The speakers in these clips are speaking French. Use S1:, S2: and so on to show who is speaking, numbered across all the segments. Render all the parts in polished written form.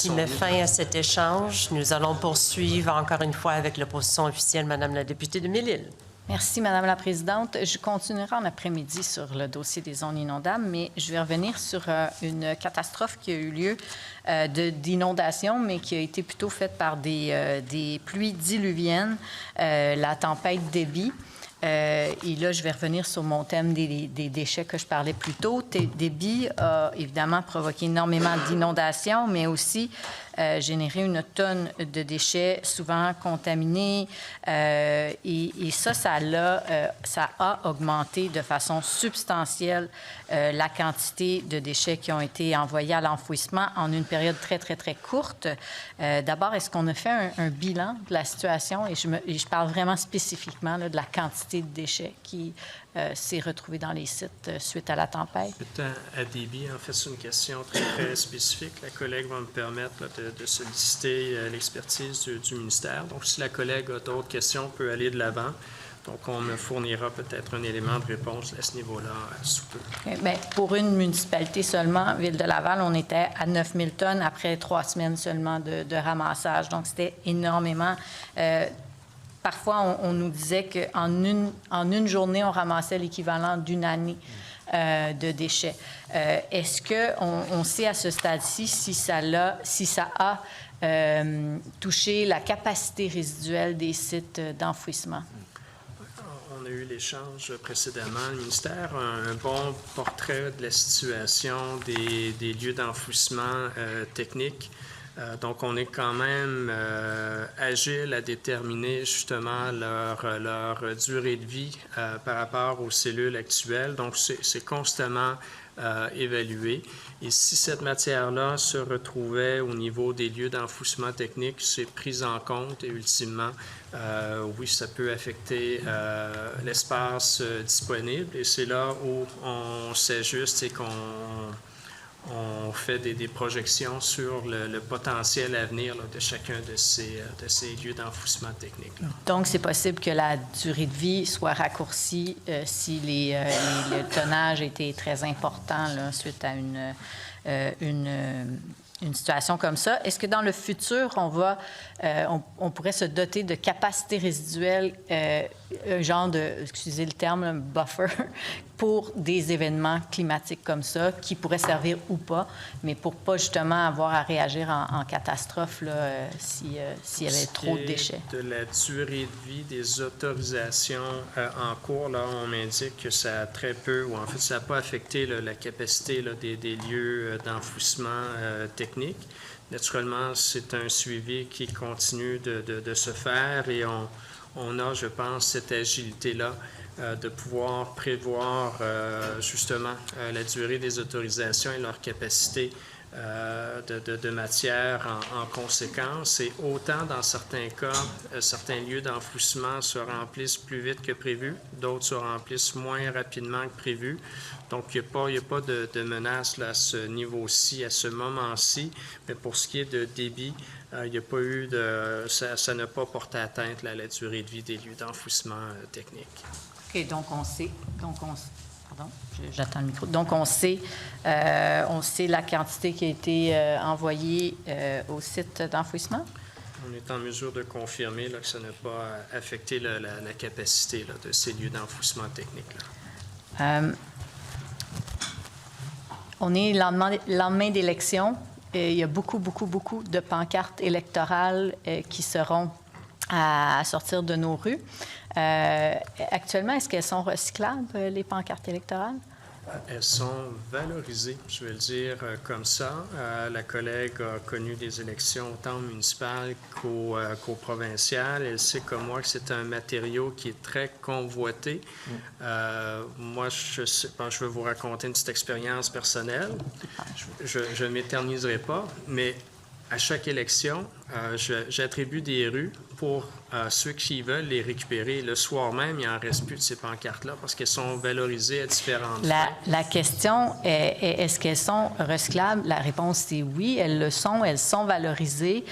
S1: Ceci met fin à cet échange. Nous allons poursuivre encore une fois avec l'opposition officielle, Madame la députée de Mille-Îles.
S2: Merci, Madame la Présidente. Je continuerai en après-midi sur le dossier des zones inondables, mais je vais revenir sur une catastrophe qui a eu lieu d'inondation, mais qui a été plutôt faite par des pluies diluviennes, la tempête Debby. Et là, je vais revenir sur mon thème des déchets que je parlais plus tôt. Debby a évidemment provoqué énormément d'inondations, mais aussi généré une tonne de déchets souvent contaminés. Et ça a augmenté de façon substantielle la quantité de déchets qui ont été envoyés à l'enfouissement en une période très, très, très courte. D'abord, est-ce qu'on a fait un bilan de la situation? Et je parle vraiment spécifiquement là, de la quantité de déchets qui s'est retrouvée dans les sites suite à la tempête.
S3: À Debby, en fait, c'est une question très, très spécifique. La collègue va me permettre là, de solliciter l'expertise du ministère. Donc, si la collègue a d'autres questions, on peut aller de l'avant. Donc, on me fournira peut-être un élément de réponse à ce niveau-là sous peu.
S2: Bien, pour une municipalité seulement, Ville de Laval, on était à 9 000 tonnes après 3 semaines seulement de ramassage. Donc, c'était énormément. Parfois, on nous disait qu'en une journée, on ramassait l'équivalent d'une année de déchets. Est-ce qu'on sait à ce stade-ci si ça a touché la capacité résiduelle des sites d'enfouissement?
S3: On a eu l'échange précédemment. Le ministère a un bon portrait de la situation des lieux d'enfouissement techniques. Donc, on est quand même agile à déterminer justement leur durée de vie par rapport aux cellules actuelles. Donc, c'est constamment évalué. Et si cette matière-là se retrouvait au niveau des lieux d'enfouissement technique, c'est pris en compte et ultimement, oui, ça peut affecter l'espace disponible. Et c'est là où on s'ajuste et qu'on fait des projections sur le potentiel à venir là, de chacun de ces lieux d'enfouissement technique. Là.
S2: Donc, c'est possible que la durée de vie soit raccourcie si le tonnage était très important là, suite à une situation comme ça. Est-ce que dans le futur, on pourrait se doter de capacités résiduelles, un genre de, excusez le terme, un buffer, pour des événements climatiques comme ça, qui pourraient servir ou pas, mais pour pas justement avoir à réagir en catastrophe là, s'il y avait trop de déchets?
S3: De la durée de vie des autorisations en cours, là, on m'indique que ça a très peu, ou en fait, ça n'a pas affecté là, la capacité là, des lieux d'enfouissement technique. Naturellement, c'est un suivi qui continue de se faire et on a, je pense, cette agilité-là de pouvoir prévoir justement la durée des autorisations et leur capacité de matière en conséquence. Et autant dans certains cas, certains lieux d'enfouissement se remplissent plus vite que prévu, d'autres se remplissent moins rapidement que prévu. Donc, il n'y a pas de menace là, à ce niveau-ci, à ce moment-ci. Mais pour ce qui est de débit, il n'y a pas eu ça n'a pas porté atteinte là, à la durée de vie des lieux d'enfouissement technique.
S2: OK, donc on sait. Pardon, j'attends le micro. Donc, on sait la quantité qui a été envoyée au site d'enfouissement?
S3: On est en mesure de confirmer là, que ça n'a pas affecté la capacité là, de ces lieux d'enfouissement technique. Là.
S2: On est lendemain d'élection. Il y a beaucoup de pancartes électorales qui seront à sortir de nos rues. Actuellement, est-ce qu'elles sont recyclables, les pancartes électorales?
S3: Elles sont valorisées, je vais le dire comme ça. La collègue a connu des élections autant municipales qu'au provincial. Elle sait comme moi que c'est un matériau qui est très convoité. Moi, je vais vous raconter une petite expérience personnelle. Je ne m'éterniserai pas, mais à chaque élection, j'attribue des rues pour ceux qui veulent les récupérer. Le soir même, il n'en reste plus de ces pancartes-là parce qu'elles sont valorisées à différentes fins.
S2: La question est, est-ce qu'elles sont recyclables? La réponse est oui, elles sont valorisées.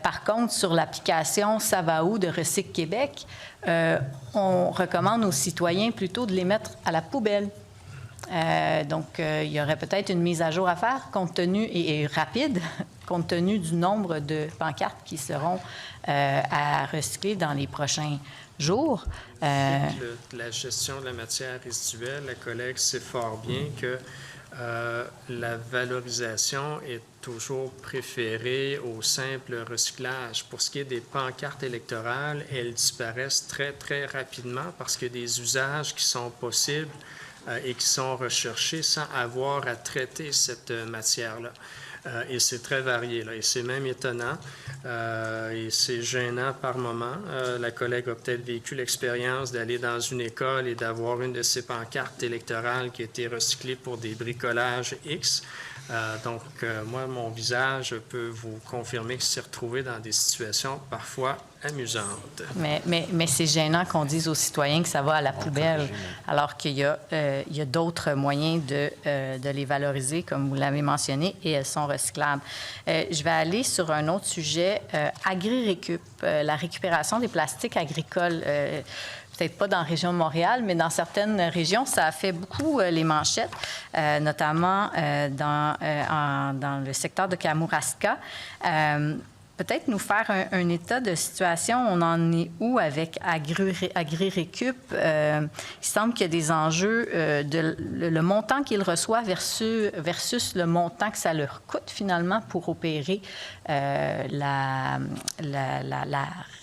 S2: Par contre, sur l'application Ça va où de Recycle Québec, on recommande aux citoyens plutôt de les mettre à la poubelle. Donc, il y aurait peut-être une mise à jour à faire, compte tenu, et rapide, compte tenu du nombre de pancartes qui seront à recycler dans les prochains jours.
S3: La gestion de la matière résiduelle, la collègue sait fort bien que la valorisation est toujours préférée au simple recyclage. Pour ce qui est des pancartes électorales, elles disparaissent très, très rapidement parce qu'il y a des usages qui sont possibles et qui sont recherchés sans avoir à traiter cette matière-là. Et c'est très varié, là, et c'est même étonnant, et c'est gênant par moment. La collègue a peut-être vécu l'expérience d'aller dans une école et d'avoir une de ces pancartes électorales qui a été recyclée pour des bricolages X. Donc, moi, mon visage peut vous confirmer que c'est retrouvé dans des situations parfois amusantes.
S2: Mais c'est gênant qu'on dise aux citoyens que ça va à la poubelle, alors qu'il y a d'autres moyens de les valoriser, comme vous l'avez mentionné, et elles sont recyclables. Je vais aller sur un autre sujet, AgriRécup, la récupération des plastiques agricoles. Peut-être pas dans la région de Montréal, mais dans certaines régions, ça a fait beaucoup les manchettes, notamment dans le secteur de Kamouraska. Peut-être nous faire un état de situation. On en est où avec AgriRécup? Il semble qu'il y a des enjeux le montant qu'ils reçoivent versus le montant que ça leur coûte finalement pour opérer la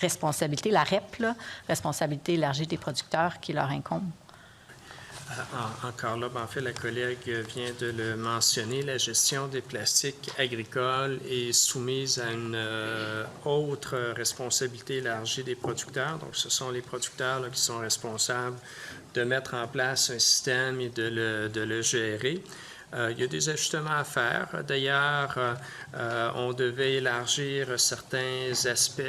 S2: responsabilité, la REP, là, responsabilité élargie des producteurs qui leur incombe.
S3: Encore là, en fait, la collègue vient de le mentionner, la gestion des plastiques agricoles est soumise à une autre responsabilité élargie des producteurs. Donc, ce sont les producteurs là, qui sont responsables de mettre en place un système et de le gérer. Il y a des ajustements à faire. D'ailleurs, on devait élargir certains aspects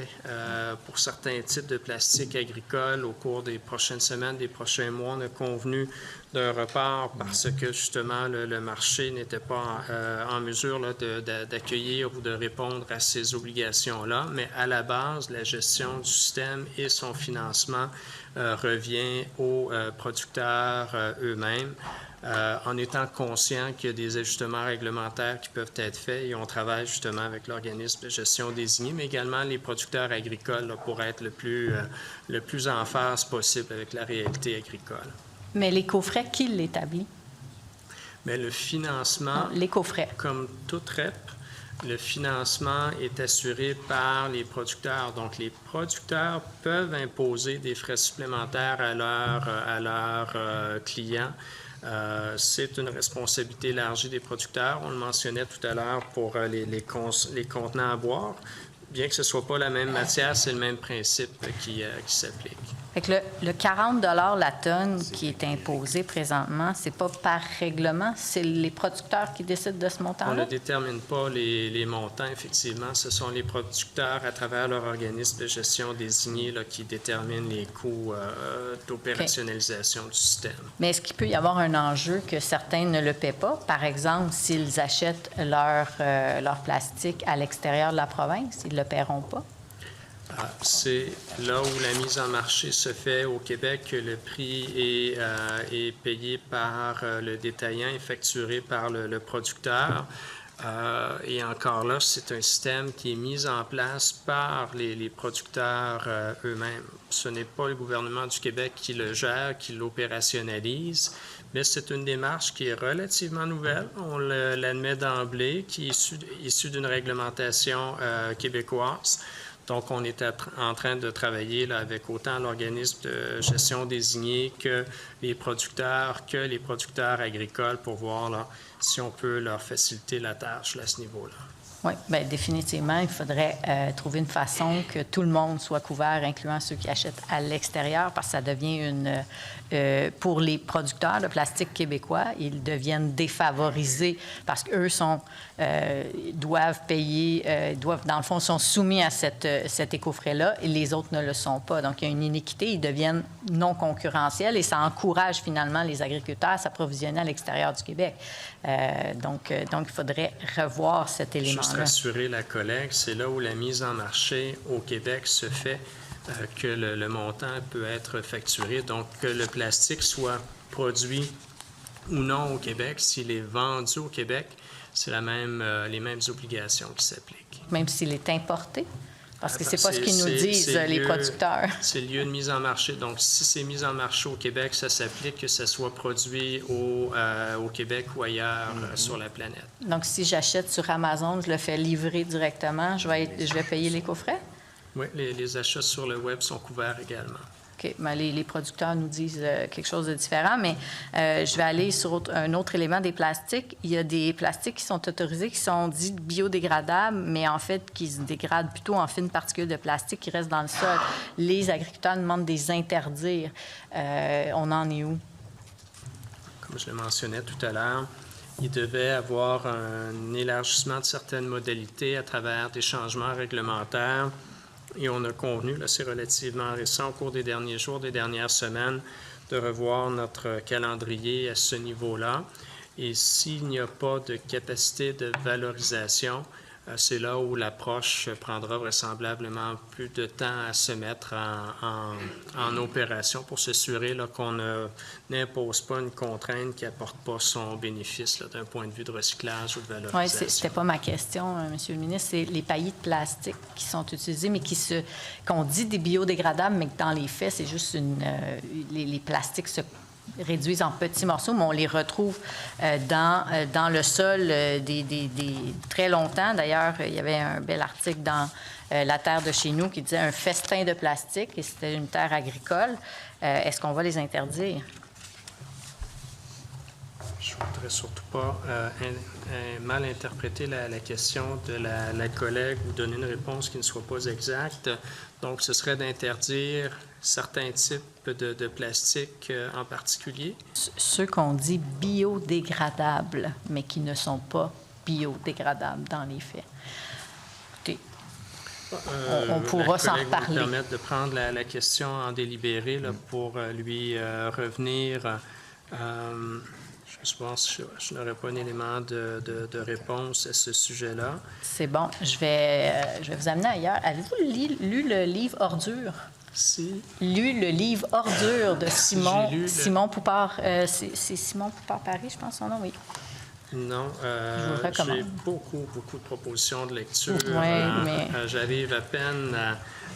S3: pour certains types de plastique agricole au cours des prochaines semaines, des prochains mois. On a convenu d'un report parce que, justement, le marché n'était pas en mesure là, d'accueillir ou de répondre à ces obligations-là. Mais à la base, la gestion du système et son financement revient aux producteurs eux-mêmes. En étant conscient qu'il y a des ajustements réglementaires qui peuvent être faits et on travaille justement avec l'organisme de gestion désigné, mais également les producteurs agricoles là, pour être le plus en phase possible avec la réalité agricole.
S2: Mais les coffrets, qui l'établit?
S3: Mais le financement,
S2: non, les coffrets.
S3: Comme toute REP, le financement est assuré par les producteurs. Donc, les producteurs peuvent imposer des frais supplémentaires à leurs clients. C'est une responsabilité élargie des producteurs. On le mentionnait tout à l'heure pour les contenants à boire. Bien que ce ne soit pas la même matière, c'est le même principe qui s'applique.
S2: Fait que le 40 la tonne qui est imposé présentement, c'est pas par règlement, c'est les producteurs qui décident de ce montant-là?
S3: On ne détermine pas les montants, effectivement. Ce sont les producteurs, à travers leur organisme de gestion désigné, là, qui déterminent les coûts d'opérationnalisation du système. Mais
S2: est-ce qu'il peut y avoir un enjeu que certains ne le paient pas? Par exemple, s'ils achètent leur plastique à l'extérieur de la province, ils ne le paieront pas?
S3: C'est là où la mise en marché se fait au Québec que le prix est payé par le détaillant et facturé par le producteur. Et encore là, c'est un système qui est mis en place par les producteurs eux-mêmes. Ce n'est pas le gouvernement du Québec qui le gère, qui l'opérationnalise, mais c'est une démarche qui est relativement nouvelle. On l'admet d'emblée, qui est issue d'une réglementation québécoise. Donc, on est en train de travailler là, avec autant l'organisme de gestion désigné que les producteurs agricoles pour voir là, si on peut leur faciliter la tâche là, à ce niveau-là.
S2: Oui, bien définitivement, il faudrait trouver une façon que tout le monde soit couvert, incluant ceux qui achètent à l'extérieur, parce que ça devient pour les producteurs de plastique québécois, ils deviennent défavorisés parce qu'eux doivent payer, dans le fond, sont soumis à cet écofrais-là et les autres ne le sont pas. Donc, il y a une iniquité, ils deviennent non concurrentiels et ça encourage finalement les agriculteurs à s'approvisionner à l'extérieur du Québec. Donc, il faudrait revoir cet élément-là.
S3: Juste rassurer la collègue, c'est là où la mise en marché au Québec se fait que le montant peut être facturé. Donc, que le plastique soit produit ou non au Québec, s'il est vendu au Québec, C'est les mêmes obligations qui s'appliquent.
S2: Même s'il est importé? Parce que c'est pas ce
S3: C'est-
S2: qu'ils nous
S3: c'est-
S2: disent,
S3: c'est
S2: les
S3: lieu-
S2: producteurs.
S3: C'est le lieu de mise en marché. Donc, si c'est mis en marché au Québec, ça s'applique que ça soit produit au Québec ou ailleurs sur la planète.
S2: Donc, si j'achète sur Amazon, je le fais livrer directement, je vais payer l'éco-frais?
S3: Oui, les achats sur le web sont couverts également.
S2: OK. Ben, les producteurs nous disent quelque chose de différent, mais je vais aller sur un autre élément des plastiques. Il y a des plastiques qui sont autorisés, qui sont dits biodégradables, mais en fait, qui se dégradent plutôt en fines particules de plastique qui restent dans le sol. Les agriculteurs demandent de les interdire. On en est où?
S3: Comme je le mentionnais tout à l'heure, il devait avoir un élargissement de certaines modalités à travers des changements réglementaires. Et on a convenu, là, c'est relativement récent, au cours des derniers jours, des dernières semaines, de revoir notre calendrier à ce niveau-là. Et s'il n'y a pas de capacité de valorisation, c'est là où l'approche prendra vraisemblablement plus de temps à se mettre en opération pour s'assurer là, qu'on n'impose pas une contrainte qui n'apporte pas son bénéfice là, d'un point de vue de recyclage ou de valorisation.
S2: Oui, c'était pas ma question, Monsieur le ministre. C'est les paillis de plastique qui sont utilisés, mais qu'on dit des biodégradables, mais que dans les faits, c'est juste les plastiques se réduisent en petits morceaux, mais on les retrouve dans le sol très longtemps. D'ailleurs, il y avait un bel article dans La Terre de chez nous qui disait un festin de plastique, et c'était une terre agricole. Est-ce qu'on va les interdire?
S3: Je ne voudrais surtout pas mal interpréter la question de la collègue ou donner une réponse qui ne soit pas exacte. Donc, ce serait d'interdire certains types de plastique en particulier.
S2: Ceux qu'on dit biodégradables, mais qui ne sont pas biodégradables dans les faits. Écoutez, on pourra s'en reparler.
S3: La collègue va me permettre de prendre la question en délibéré là, pour lui revenir. Je pense que je n'aurai pas un élément de réponse à ce sujet-là.
S2: C'est bon. Je vais vous amener ailleurs. Avez-vous lu le livre Ordure?
S3: Si.
S2: Lu le livre Ordure de Simon,
S3: J'ai lu
S2: Simon Poupard. C'est Simon Poupard-Paris, je pense son nom, oui.
S3: Non,
S2: Je vous recommande.
S3: j'ai beaucoup de propositions de lecture.
S2: Oui, mais...
S3: J'arrive à peine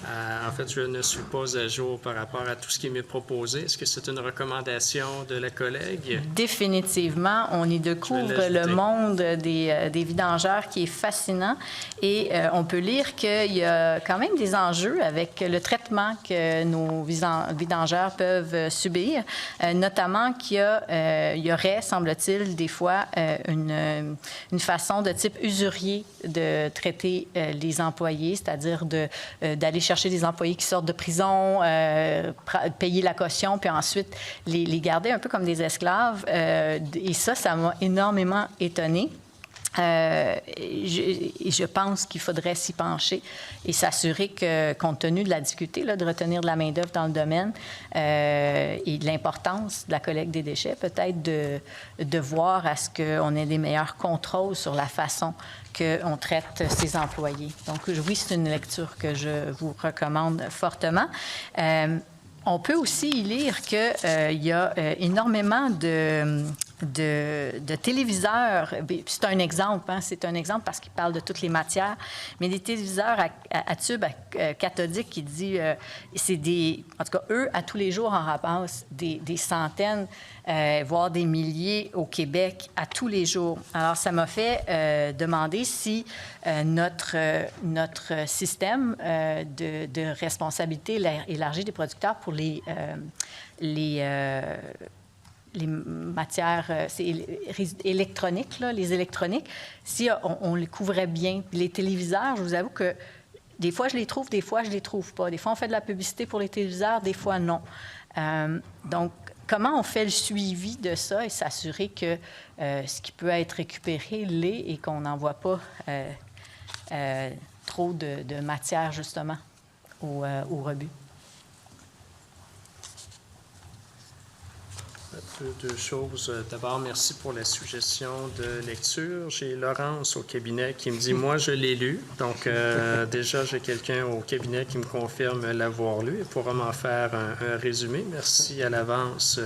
S3: en fait, je ne suis pas à jour par rapport à tout ce qui m'est proposé. Est-ce que c'est une recommandation de la collègue?
S2: Définitivement, on y découvre le monde des vidangeurs qui est fascinant et on peut lire qu'il y a quand même des enjeux avec le traitement que nos vidangeurs peuvent subir, notamment qu'il y aurait, semble-t-il, des fois une façon de type usurier de traiter les employés, c'est-à-dire d'aller chercher des employés qui sortent de prison, payer la caution, puis ensuite les garder un peu comme des esclaves. Et ça m'a énormément étonnée. Je pense qu'il faudrait s'y pencher et s'assurer que, compte tenu de la difficulté là, de retenir de la main-d'œuvre dans le domaine et de l'importance de la collecte des déchets, peut-être de voir à ce qu'on ait des meilleurs contrôles sur la façon qu'on traite ces employés. Donc, oui, c'est une lecture que je vous recommande fortement. On peut aussi y lire qu'il y a énormément de téléviseurs. C'est un exemple, hein, c'est un exemple parce qu'il parle de toutes les matières, mais des téléviseurs à tubes cathodiques qui dit, c'est en tout cas, eux, à tous les jours, en ramassent des centaines, voire des milliers au Québec à tous les jours. Alors, ça m'a fait demander si notre système de responsabilité élargie des producteurs pour les matières électroniques, là, les électroniques, si on les couvrait bien. Les téléviseurs, je vous avoue que des fois, je les trouve, des fois, je les trouve pas. Des fois, on fait de la publicité pour les téléviseurs, des fois, non. Donc, comment on fait le suivi de ça et s'assurer que ce qui peut être récupéré l'est et qu'on n'envoie pas trop de matière, justement, au rebut?
S3: Deux choses. D'abord, merci pour la suggestion de lecture. J'ai Laurence au cabinet qui me dit « Moi, je l'ai lu ». Donc, déjà, j'ai quelqu'un au cabinet qui me confirme l'avoir lu et pourra m'en faire un résumé. Merci à l'avance.